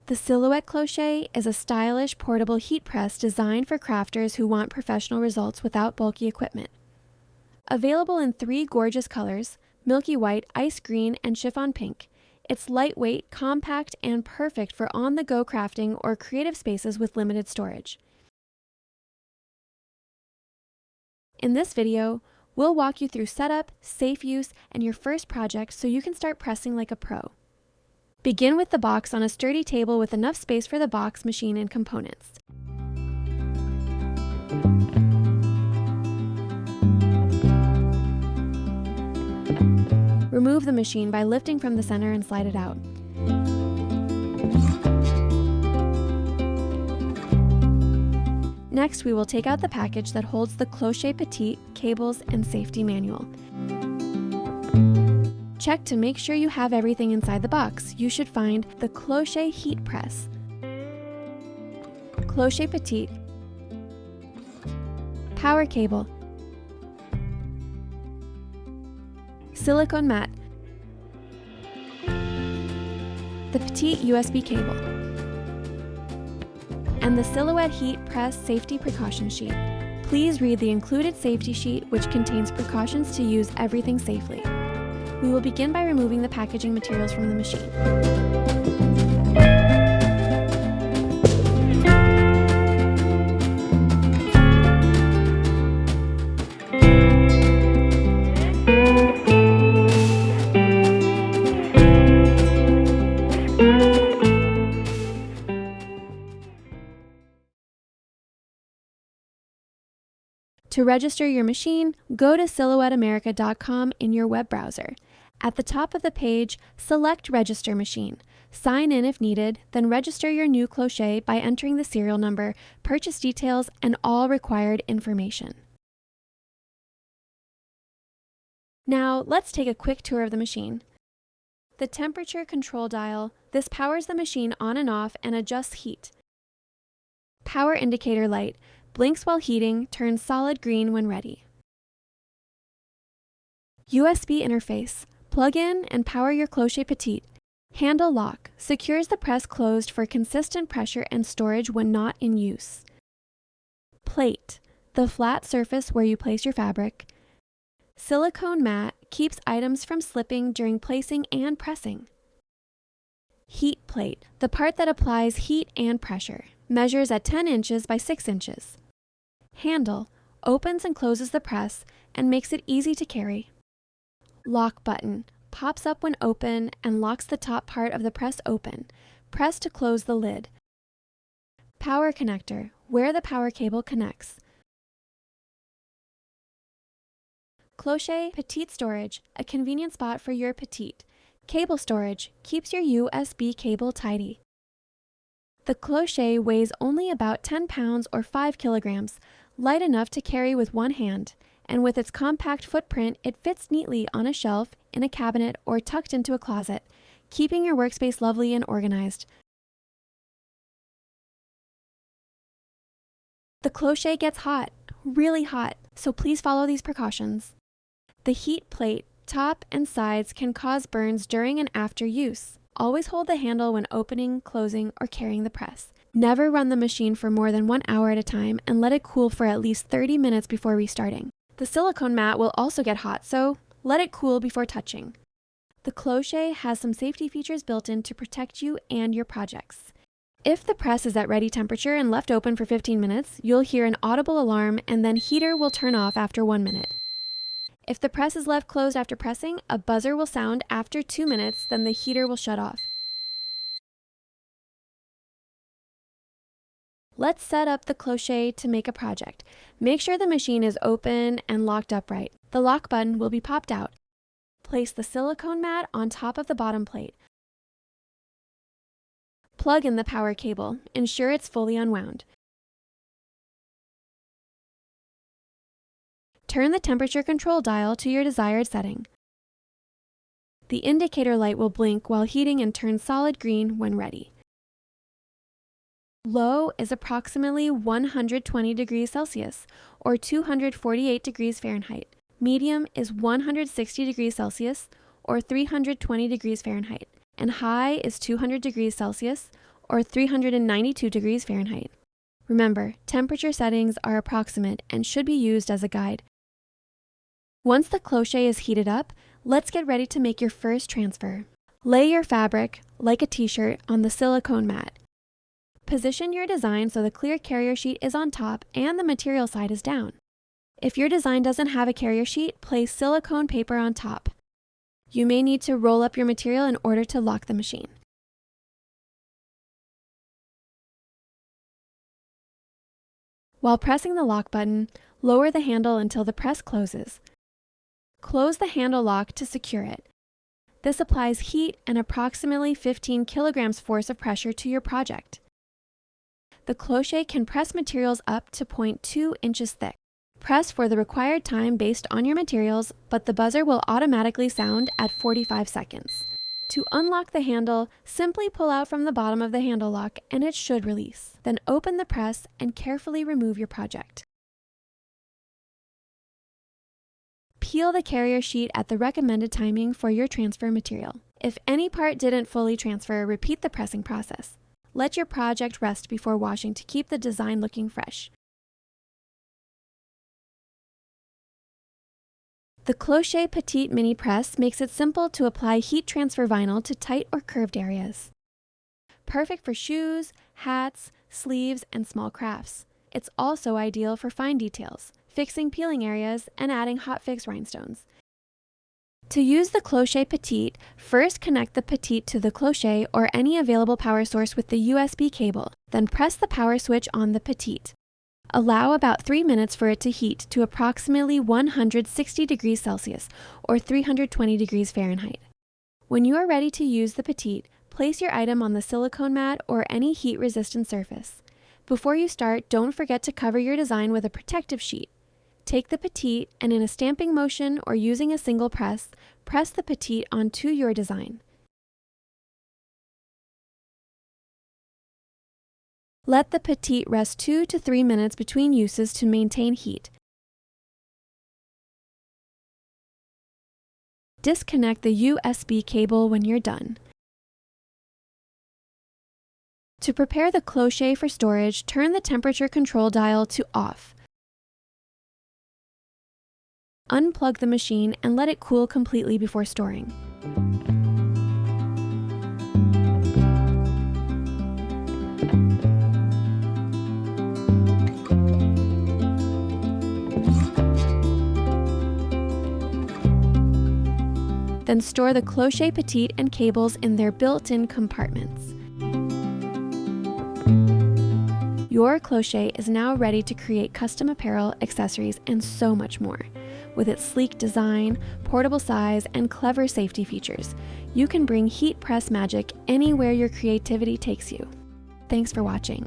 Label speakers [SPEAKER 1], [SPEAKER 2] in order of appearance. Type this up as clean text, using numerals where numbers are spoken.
[SPEAKER 1] The Silhouette Cloché is a stylish portable heat press designed for crafters who want professional results without bulky equipment. Available in 3 gorgeous colors, milky white, ice green, and chiffon pink, it's lightweight, compact, and perfect for on-the-go crafting or creative spaces with limited storage. In this video, we'll walk you through setup, safe use, and your first project so you can start pressing like a pro. Begin with the box on a sturdy table with enough space for the box, machine, and components. Remove the machine by lifting from the center and slide it out. Next, we will take out the package that holds the Cloche Petite, cables, and safety manual. Check to make sure you have everything inside the box. You should find the Cloche heat press, Cloche Petite, power cable, silicone mat, the Petite USB cable, and the Silhouette heat press safety precaution sheet. Please read the included safety sheet, which contains precautions to use everything safely. We will begin by removing the packaging materials from the machine. To register your machine, go to silhouetteamerica.com in your web browser. At the top of the page, select Register Machine. Sign in if needed, then register your new Cloche by entering the serial number, purchase details, and all required information. Now, let's take a quick tour of the machine. The temperature control dial, this powers the machine on and off and adjusts heat. Power indicator light, blinks while heating, turns solid green when ready. USB interface, plug in and power your Cloche Petite. Handle lock, secures the press closed for consistent pressure and storage when not in use. Plate, the flat surface where you place your fabric. Silicone mat, keeps items from slipping during placing and pressing. Heat plate, the part that applies heat and pressure. Measures at 10 inches by 6 inches. Handle, opens and closes the press and makes it easy to carry. Lock button, pops up when open and locks the top part of the press open. Press to close the lid. Power connector, where the power cable connects. Cloche Petite storage, a convenient spot for your Petite. Cable storage, keeps your USB cable tidy. The Cloche weighs only about 10 pounds or 5 kilograms, light enough to carry with one hand, and with its compact footprint, it fits neatly on a shelf, in a cabinet, or tucked into a closet, keeping your workspace lovely and organized. The Cloche gets hot, really hot, so please follow these precautions. The heat plate, top and sides can cause burns during and after use. Always hold the handle when opening, closing, or carrying the press. Never run the machine for more than 1 hour at a time and let it cool for at least 30 minutes before restarting. The silicone mat will also get hot, so let it cool before touching. The Cloche has some safety features built in to protect you and your projects. If the press is at ready temperature and left open for 15 minutes, you'll hear an audible alarm and then heater will turn off after 1 minute. If the press is left closed after pressing, a buzzer will sound after 2 minutes, then the heater will shut off. Let's set up the Cloche to make a project. Make sure the machine is open and locked upright. The lock button will be popped out. Place the silicone mat on top of the bottom plate. Plug in the power cable. Ensure it's fully unwound. Turn the temperature control dial to your desired setting. The indicator light will blink while heating and turn solid green when ready. Low is approximately 120 degrees Celsius or 248 degrees Fahrenheit. Medium is 160 degrees Celsius or 320 degrees Fahrenheit. And high is 200 degrees Celsius or 392 degrees Fahrenheit. Remember, temperature settings are approximate and should be used as a guide. Once the cloche is heated up, let's get ready to make your first transfer. Lay your fabric, like a t-shirt, on the silicone mat. Position your design so the clear carrier sheet is on top and the material side is down. If your design doesn't have a carrier sheet, place silicone paper on top. You may need to roll up your material in order to lock the machine. While pressing the lock button, lower the handle until the press closes. Close the handle lock to secure it. This applies heat and approximately 15 kilograms force of pressure to your project. The cloche can press materials up to 0.2 inches thick. Press for the required time based on your materials, but the buzzer will automatically sound at 45 seconds. To unlock the handle, simply pull out from the bottom of the handle lock and it should release. Then open the press and carefully remove your project. Peel the carrier sheet at the recommended timing for your transfer material. If any part didn't fully transfer, repeat the pressing process. Let your project rest before washing to keep the design looking fresh. The Cloche Petite Mini Press makes it simple to apply heat transfer vinyl to tight or curved areas. Perfect for shoes, hats, sleeves, and small crafts. It's also ideal for fine details, fixing peeling areas, and adding hotfix rhinestones. To use the Cloche Petite, first connect the Petite to the Cloche or any available power source with the USB cable, then press the power switch on the Petite. Allow about 3 minutes for it to heat to approximately 160 degrees Celsius or 320 degrees Fahrenheit. When you are ready to use the Petite, place your item on the silicone mat or any heat-resistant surface. Before you start, don't forget to cover your design with a protective sheet. Take the Petite and in a stamping motion or using a single press, press the Petite onto your design. Let the Petite rest 2 to 3 minutes between uses to maintain heat. Disconnect the USB cable when you're done. To prepare the Cloche for storage, turn the temperature control dial to off. Unplug the machine and let it cool completely before storing. Then store the Cloche Petite and cables in their built-in compartments. Your Cloche is now ready to create custom apparel, accessories, and so much more. With its sleek design, portable size, and clever safety features, you can bring heat press magic anywhere your creativity takes you. Thanks for watching.